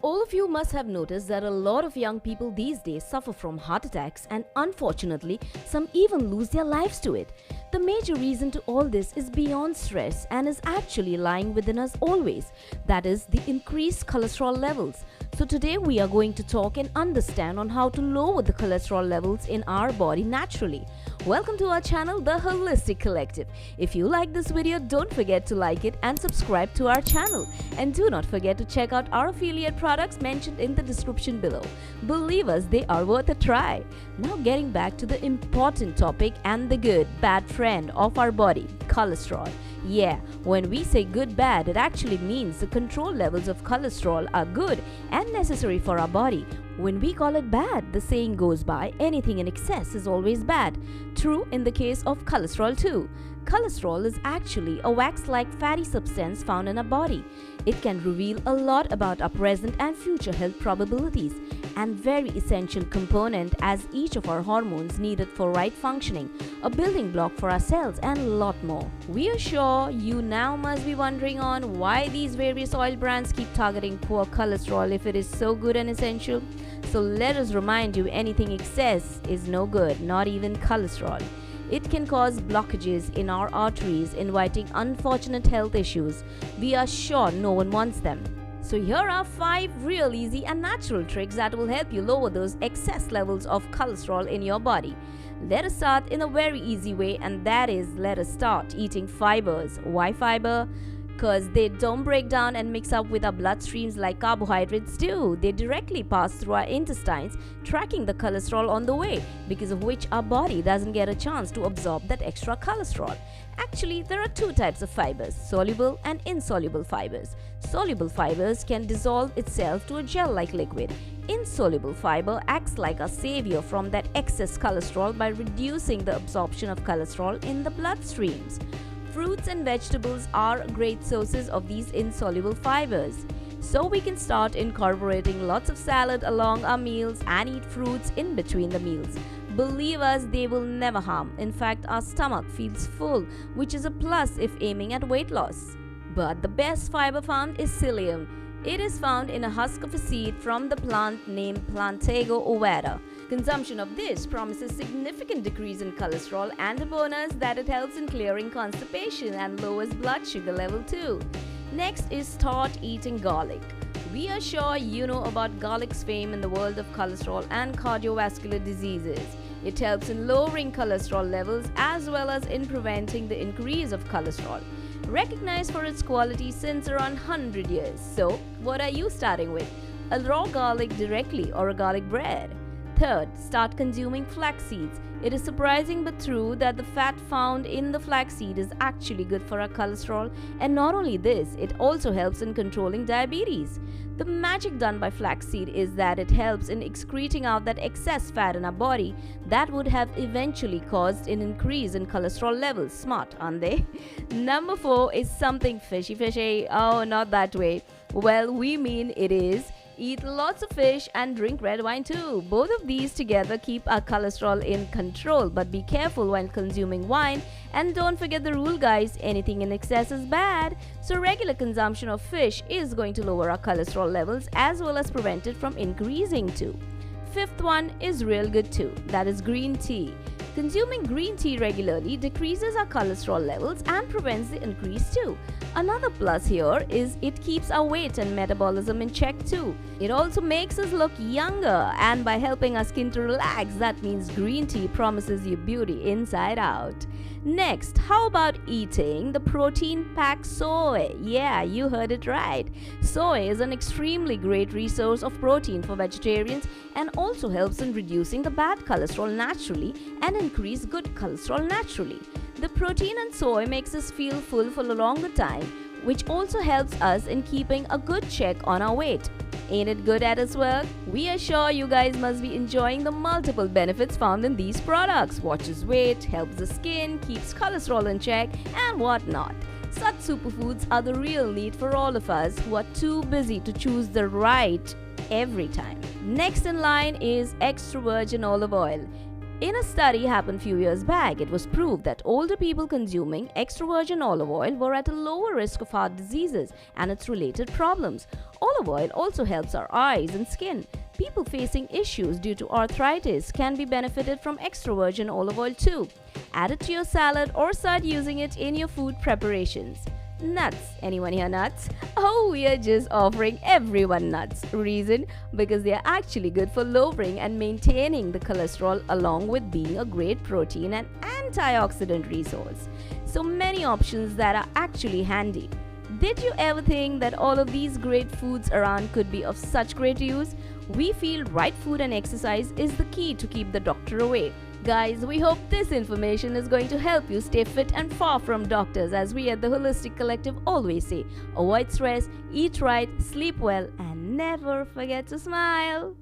All of you must have noticed that a lot of young people these days suffer from heart attacks, and unfortunately, some even lose their lives to it. The major reason to all this is beyond stress and is actually lying within us always, that is, the increased cholesterol levels. So today we are going to talk and understand on how to lower the cholesterol levels in our body naturally. Welcome to our channel, The Holistic Collective. If you like this video, don't forget to like it and subscribe to our channel. And do not forget to check out our affiliate products mentioned in the description below. Believe us, they are worth a try. Now getting back to the important topic and the good, bad friend of our body, cholesterol. Yeah, when we say good bad, it actually means the control levels of cholesterol are good and necessary for our body. When we call it bad, the saying goes by, anything in excess is always bad. True in the case of cholesterol too. Cholesterol is actually a wax-like fatty substance found in our body. It can reveal a lot about our present and future health probabilities, and very essential component as each of our hormones needed for right functioning, a building block for our cells, and a lot more. We are sure you now must be wondering on why these various oil brands keep targeting poor cholesterol if it is so good and essential. So let us remind you, anything excess is no good, not even cholesterol. It can cause blockages in our arteries, inviting unfortunate health issues. We are sure no one wants them. So here are 5 real easy and natural tricks that will help you lower those excess levels of cholesterol in your body. Let us start in a very easy way, and that is, let us start eating fibers. Why fiber? Because they don't break down and mix up with our bloodstreams like carbohydrates do. They directly pass through our intestines, tracking the cholesterol on the way, because of which our body doesn't get a chance to absorb that extra cholesterol. Actually, there are 2 types of fibers, soluble and insoluble fibers. Soluble fibers can dissolve itself to a gel-like liquid. Insoluble fiber acts like a savior from that excess cholesterol by reducing the absorption of cholesterol in the bloodstreams. Fruits and vegetables are great sources of these insoluble fibers. So we can start incorporating lots of salad along our meals and eat fruits in between the meals. Believe us, they will never harm. In fact, our stomach feels full, which is a plus if aiming at weight loss. But the best fiber found is psyllium. It is found in a husk of a seed from the plant named Plantago ovata. Consumption of this promises significant decrease in cholesterol, and a bonus that it helps in clearing constipation and lowers blood sugar level too. Next is start eating garlic. We are sure you know about garlic's fame in the world of cholesterol and cardiovascular diseases. It helps in lowering cholesterol levels as well as in preventing the increase of cholesterol. Recognized for its quality since around 100 years. So, what are you starting with? A raw garlic directly or a garlic bread? Third, start consuming flax seeds. It is surprising but true that the fat found in the flaxseed is actually good for our cholesterol, and not only this, it also helps in controlling diabetes. The magic done by flaxseed is that it helps in excreting out that excess fat in our body that would have eventually caused an increase in cholesterol levels. Smart, aren't they? Number 4 is something fishy. Oh, not that way. Well, we mean it is. Eat lots of fish and drink red wine too. Both of these together keep our cholesterol in control, but be careful when consuming wine, and don't forget the rule, guys, anything in excess is bad. So regular consumption of fish is going to lower our cholesterol levels as well as prevent it from increasing too. 5th one is real good too, that is green tea. Consuming green tea regularly decreases our cholesterol levels and prevents the increase too. Another plus here is it keeps our weight and metabolism in check too. It also makes us look younger, and by helping our skin to relax, that means green tea promises you beauty inside out. Next, how about eating the protein-packed soy? Yeah, you heard it right. Soy is an extremely great resource of protein for vegetarians and also helps in reducing the bad cholesterol naturally and increase good cholesterol naturally. The protein in soy makes us feel full for a longer time, which also helps us in keeping a good check on our weight. Ain't it good at its work? We are sure you guys must be enjoying the multiple benefits found in these products. Watches weight, helps the skin, keeps cholesterol in check, and whatnot. Such superfoods are the real need for all of us who are too busy to choose the right every time. Next in line is extra virgin olive oil. In a study happened few years back, it was proved that older people consuming extra virgin olive oil were at a lower risk of heart diseases and its related problems. Olive oil also helps our eyes and skin. People facing issues due to arthritis can be benefited from extra virgin olive oil too. Add it to your salad or start using it in your food preparations. Nuts. Anyone here nuts? Oh, we are just offering everyone nuts. Reason? Because they are actually good for lowering and maintaining the cholesterol along with being a great protein and antioxidant resource. So many options that are actually handy. Did you ever think that all of these great foods around could be of such great use? We feel right food and exercise is the key to keep the doctor away. Guys, we hope this information is going to help you stay fit and far from doctors, as we at the Holistic Collective always say, avoid stress, eat right, sleep well, and never forget to smile.